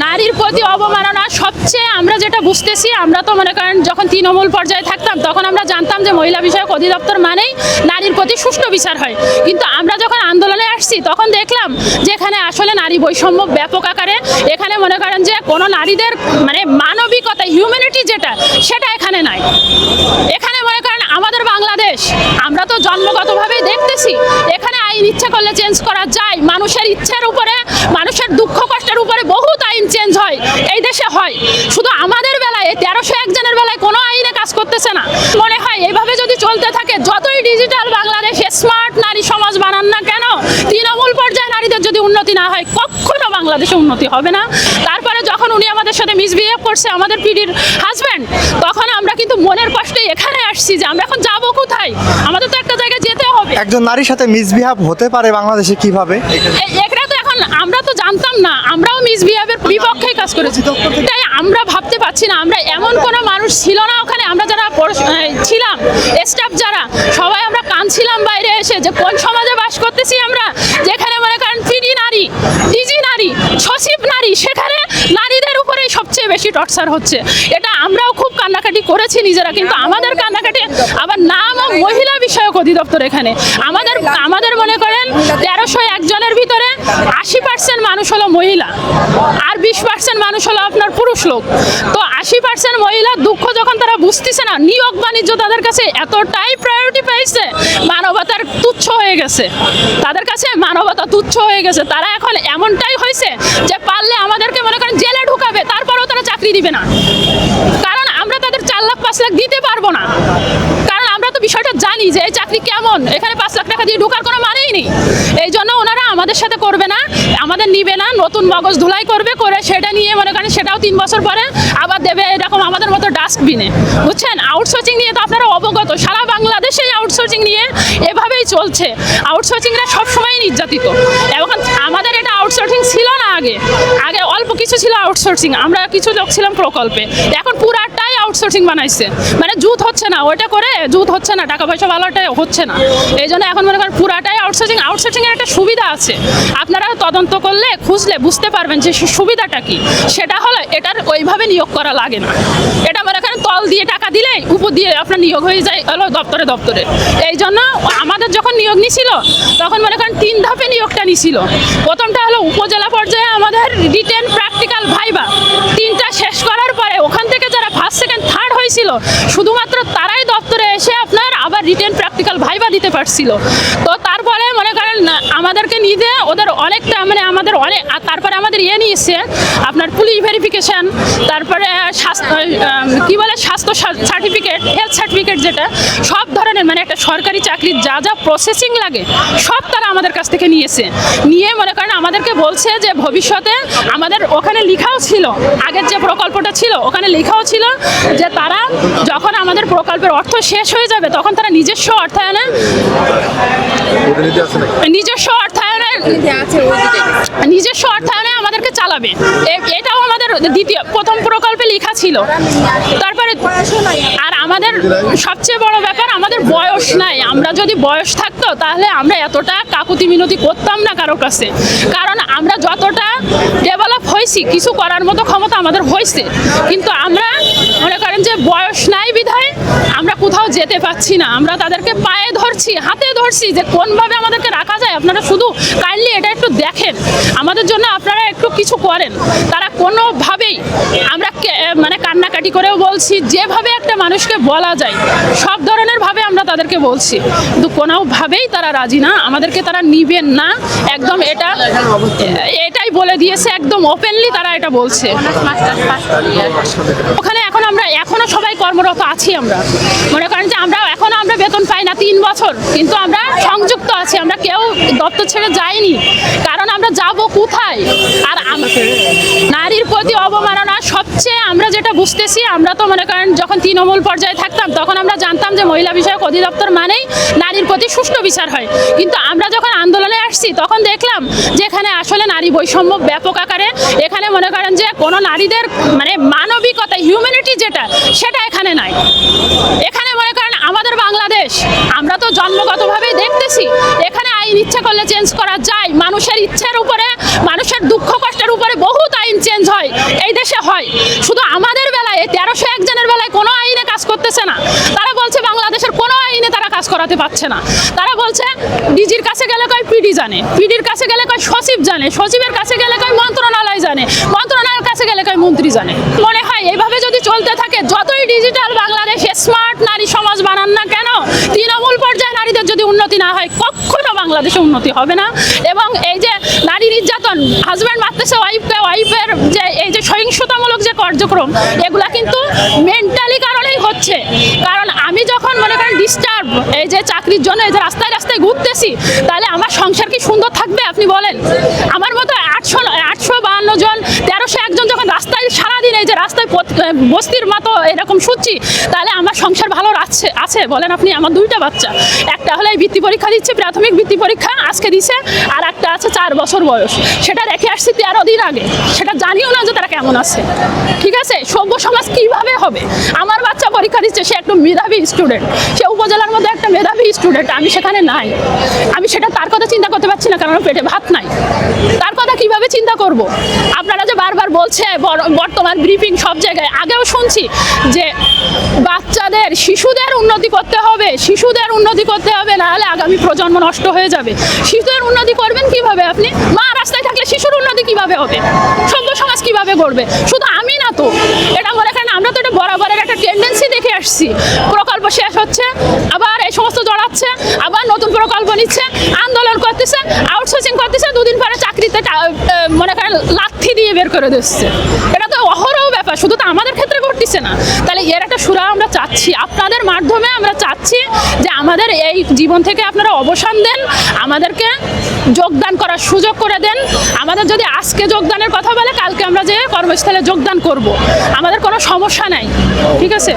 নারীর প্রতি অবমাননা সবচেয়ে আমরা যেটা বুঝতেছি, আমরা তো মনে করেন যখন তৃণমূল পর্যায়ে থাকতাম তখন আমরা জানতাম যে মহিলা বিষয়ক অধিদপ্তর মানেই নারীর প্রতি সুষ্ঠু বিচার হয়, কিন্তু আমরা যখন আন্দোলনে আসছি তখন দেখলাম যে এখানে আসলে নারী বৈষম্য ব্যাপক আকারে, এখানে মনে করেন যে কোনো নারীদের মানে মানবিকতা হিউম্যানিটি যেটা সেটা এখানে নাই। এখানে মনে করেন আমাদের বাংলাদেশ, আমরা তো জন্মগতভাবেই দেখতেছি এখানে আইন ইচ্ছা করলে চেঞ্জ করা যায়, মানুষের ইচ্ছার উপরে মানুষের দুঃখ কষ্টের উপরে বহুত আইন চেঞ্জ হয় এই দেশে হয়, শুধু আমাদের বেলায় 1301 জনের বেলায় কোনো আইনে কাজ করতেছে না। মনে হয় এইভাবে যদি চলতে থাকে, যতই ডিজিটাল বাংলাদেশ স্মার্ট নারী সমাজ বানান না কেন, তৃণমূল পর্যায়ে নারীদের যদি উন্নতি না হয় কখনো বাংলাদেশে উন্নতি হবে না। তারপরে যখন উনি আমাদের সাথে মিসবিহেভ করছে আমাদের পিডির হাজব্যান্ড, তখন আমরা কিন্তু মনের কষ্টে এখানে আসছি যে আমরা এখন যাবো কোথায়, আমাদের তো একটা জায়গায় যেতে হবে। একজন নারীর সাথে মিসবিহেভ হতে পারে বাংলাদেশে কিভাবে? এটা তো এখন আমরা তো জানতাম না, আমরাও মিসবিহেভের বিপক্ষেই কাজ করেছি, তাই আমরা ভাবতে পারছি না আমরা এমন কোনো মানুষ ছিল না ওখানে। আমরা যারা ছিলাম স্টাফ যারা সবাই আমরা কাঁদছিলাম বাইরে এসে যে কোন সমাজে বাস করতেছি আমরা, যেখানে মনে করেন পিডি নারী, ডিজি নারী, সচিব নারী, সেখানে নারীদের উপরেই সবচেয়ে বেশি টর্চার হচ্ছে। এটা আমরাও খুব কান্নাকাটি করেছি নিজেরা, কিন্তু আমাদের কান্নাকাটি আবার নামও মহিলা বিষয়ক অধিদপ্তর। এখানে আমাদের মনে করেন 1301 জনের ভিতরে 80% মানুষ হলো মহিলা আর 20% মানুষ হলো আপনার পুরুষ লোক। তো 80% মহিলার দুঃখ যখন তারা বুঝতেছে না, নিয়োগ বাণিজ্য তাদের কাছে এতটাই প্রায়োরিটি পাইছে, মানবতার তুচ্ছ হয়ে গেছে, তাদের কাছে মানবতা তুচ্ছ হয়ে গেছে। তারা এখন এমনটাই হয়েছে যে পারলে আমাদেরকে মনে করেন জেলে ঢুকাবে, তারপরেও তারা চাকরি দিবে না, কারণ আমরা তাদের 4 লাখ 5 লাখ দিতে পারবো না, কারণ আমরা তো বিষয়টা জানি যে এই চাকরি কেমন, এখানে 5 লাখ টাকা দিয়ে ঢোকার কোনো মানেই নেই। এই জন্য ওনারা আমাদের সাথে করবে না, আমাদের নিবে না, নতুন মগজ ধুলাই করবে, করে সেটা নিয়ে মনে করেন সেটাও 3 বছর পরে আবার দেবে এরকম আমাদের মতো ডাস্টবিনে, বুঝছেন। আউটসোর্সিং নিয়ে তো আপনারা অবগত, সারা বাংলাদেশে আউটসোর্সিং নিয়ে এভাবেই চলছে। আউটসোর্সিংরা সবসময় নির্যাতিত, এবং আমাদের এটা আউটসোর্সিং ছিল না আগে অল্প কিছু ছিল আউটসোর্সিং, আমরা কিছু লোক ছিলাম প্রকল্পে, এখন পুরাটাই আউটসোর্সিং বানাইছে, মানে জুত হচ্ছে না, ওইটা করে জুত হচ্ছে না, টাকা পয়সা ভালোটা হচ্ছে না, এই জন্য এখন মনে করেন পুরাটাই আউটসোর্সিং। আউটসোর্সিংয়ের একটা সুবিধা আছে, আপনারা তদন্ত করলে খুঁজলে বুঝতে পারবেন যে সুবিধাটা কি। সেটা হলো এটার ওইভাবে নিয়োগ করা লাগে না, এটা মনে করেন তল দিয়ে টাকা দিলেই উপর দিয়ে আপনার নিয়োগ হয়ে যায় হলো দপ্তরে। এই জন্য আমাদের যখন নিয়োগ নিছিল তখন মনে করেন 3 ধাপে নিয়োগটা নিছিল। প্রথমটা হলো উপজেলা পর্যায়ে আমাদের রিটেন প্র্যাকটিক্যাল ভাইবা, 3টা শেষ করার পরে ওখান থেকে যারা ফার্স্ট সেকেন্ড থার্ড হয়েছিল শুধুমাত্র তারাই দপ্তরে এসে আপনার আবার রিটেন প্র্যাকটিক্যাল ভাইবা দিতে পারছিল। তো তারপরে মনে করেন আমাদেরকে নিতে ওদের অনেকটা মানে আমাদের অনেক, আর তারপরে আমাদের নিয়েছে আপনার পুলিশ ভেরিফিকেশন, তারপরে কি বলে স্বাস্থ্য সার্টিফিকেট, হেলথ সার্টিফিকেট, যেটা সব ধরনের মানে একটা সরকারি চাকরির যা যা প্রসেসিং লাগে সব তারা আমাদের কাছ থেকে নিয়ে মনে করেন আমাদেরকে বলছে যে ভবিষ্যতে আমাদের ওখানে লেখাও ছিল, আগের যে প্রকল্পটা ছিল ওখানে লেখাও ছিল যে তারা যখন আমাদের প্রকল্পের অর্থ শেষ হয়ে যাবে তখন তারা নিজস্ব অর্থায়নে আমাদেরকে চালাবে। এটাও আমাদের প্রথম প্রকল্পে লেখা ছিল। তারপরে আর আমাদের সবচেয়ে বড় ব্যাপার আমাদের বয়স নাই, আমরা যদি বয়স থাকতো তাহলে আমরা এতটা কাকুতি মিনতি করতাম না কারোর কাছে, কারণ আমরা যতটা ডেভেলপ হয়েছি কিছু করার মতো ক্ষমতা আমাদের হয়েছে, কিন্তু আমরা মনে করেন যে বয়স নাই বিধায় আমরা কোথাও যেতে পাচ্ছি না। আমরা তাদেরকে পায়ে ধরছি, হাতে ধরছি যে কোনভাবে আমাদেরকে রাখা যায়, আপনারা শুধু কাইন্ডলি এটা একটু দেখেন, আমাদের জন্য আপনারা একটু কিছু করেন। তারা কোনোভাবেই আমরা মানে কান্নাকাটি করেও বলছি, যেভাবে একটা মানুষকে বলা যায় সব ধরনের ভাবে আমরা তাদেরকে বলছি, কিন্তু কোনোভাবেই তারা রাজি না, আমাদেরকে তারা নিবেন না একদম, এটাই বলে দিয়েছে একদম ওপেনলি, তারা এটা বলছে। ওখানে এখনো সবাই কর্মরত আছি, আমরা মনে করেন যে আমরা বেতন পাই না 3 বছর, কিন্তু আমরা সংযুক্ত আছি, আমরা কেউ দপ্তর ছেড়ে যাইনি, কারণ আমরা যাব কোথায়। আর নারীর প্রতি অবমাননা সবচেয়ে আমরা যেটা বুঝতেছি, আমরা তো মনে করেন যখন তৃণমূল পর্যায়ে থাকতাম তখন আমরা জানতাম যে মহিলা বিষয়ক অধিদপ্তর মানেই নারীর প্রতি সুষ্ঠু বিচার হয়, কিন্তু আমরা যখন আন্দোলনে আসছি তখন দেখলাম যে এখানে আসলে নারী বৈষম্য ব্যাপক আকারে, এখানে মনে করেন যে কোনো নারীদের মানে মানবিকতা হিউম্যানিটি যেটা সেটা এখানে নাই। এখানে মনে করেন আমাদের বাংলাদেশ, আমরা তো জন্মগতভাবেই দেখতেছি এখানে আইন ইচ্ছা করলে চেঞ্জ করা যায়, মানুষের ইচ্ছার উপরে মানুষের দুঃখ কষ্টের উপরে বহুত আইন আইন চেঞ্জ হয় এই দেশে হয়, শুধু আমাদের বেলায় 1301 জনের বেলায় কোনো আইনে কাজ করতেছে না। তারা বলছে বাংলাদেশের কোনো আইনে তারা কাজ করাতে পারছে না। তারা বলছে ডিজির কাছে গেলে কয় পিডি জানে, পিডির কাছে গেলে কয় সচিব জানে, সচিবের কাছে গেলে কয় মন্ত্রণালয় জানে, মন্ত্রণালয়ের কাছে গেলে কয় মন্ত্রী জানে। মনে হয় এইভাবে যদি চলতে থাকে, যতই ডিজিটাল বাংলাদেশ স্মার্ট নারী সমাজ বানান না কেন, তৃণমূল পর্যায়ে নারীদের যদি উন্নতি না হয়, কখনো বাংলাদেশে উন্নতি হবে না। এবং এই যে নারী নির্যাতন, হাজব্যান্ড মারতেছে ওয়াইফকে, ওয়াইফের যে এই যে সহিংসতামূলক যে কার্যক্রম, এগুলা কিন্তু মেন্টালি কারণেই হচ্ছে। কারণ আমি যখন মনে করেন ডিস্টার্ব এই যে চাকরির জন্য এই যে রাস্তায় রাস্তায় ঘুরতেছি, তাহলে আমার সংসার কি সুন্দর থাকবে আপনি বলেন? আমার মতো 852 জন 1301 জন যখন রাস্তায় সারাদিন এই যে রাস্তায় বস্তির মতো এরকম শুচ্ছি, তাহলে আমার সংসার ভালো আছে বলেন আপনি? আমার 2টা বাচ্চা, একটা হলে এই বৃত্তি পরীক্ষা দিচ্ছে, প্রাথমিক বৃত্তি পরীক্ষা আজকে দিছে, আর একটা আছে 4 বছর বয়স, সেটা রেখে আসছি 13 দিন আগে, সেটা জানিও না যে তারা কেমন আছে। ঠিক আছে, সভ্য সমাজ কিভাবে হবে? আমার বাচ্চা পরীক্ষা দিচ্ছে, সে একটু মেধাবী স্টুডেন্ট, সে উপজেলার মধ্যে একটা মেধাবী স্টুডেন্ট, আমি সেখানে নাই। আমি সেটা তার কথা চিন্তা করতে পারছি না, কারণ পেটে ভাত নাই। তার কথা কিভাবে চিন্তা করব? আপনারা যে বারবার বলছে বর্তমান ব্রিফিং সব জায়গায়, আগেও শুনছি যে বাচ্চাদের শিশুদের উন্নতি করতে হবে, শিশুদের উন্নতি করতে হবে, নাহলে আগামী প্রজন্ম নষ্ট হয়ে যাবে। শিশুদের উন্নতি করবেন কিভাবে আপনি? মা রাস্তায় থাকলে শিশুর উন্নতি কিভাবে হবে? সভ্য সমাজ কিভাবে গড়বে? শুধু আমি না তো, এটা মনে করেন আমরা তো এটা বরাবরের একটা টেন্ডেন্সি দেখে আসছি। প্রকল্প শেষ হচ্ছে, আবার এই সমস্ত জড়াচ্ছে, আবার নতুন প্রকল্প নিচ্ছে, আন্দোলন করতেছে, আউটসোর্সিং করতেছে, 2 দিন পরে চাকরিতে মনে করেন লাথি দিয়ে বের করে দিচ্ছে। এটা তো অহরহ ব্যাপার, শুধু তো আমাদের ক্ষেত্রে ঘটতেছে না। তাহলে এর একটা সুরা আমরা চাচ্ছি, আপনাদের মাধ্যমে আমরা চাচ্ছি যে আমাদের এই জীবন থেকে আপনারা অবসান দেন, আমাদেরকে যোগদান করার সুযোগ করে দেন। আমাদের যদি আজকে যোগদানের কথা বলে, কালকে আমরা যে কর্মস্থলে যোগদান করব, আমাদের কোনো সমস্যা নাই। ঠিক আছে।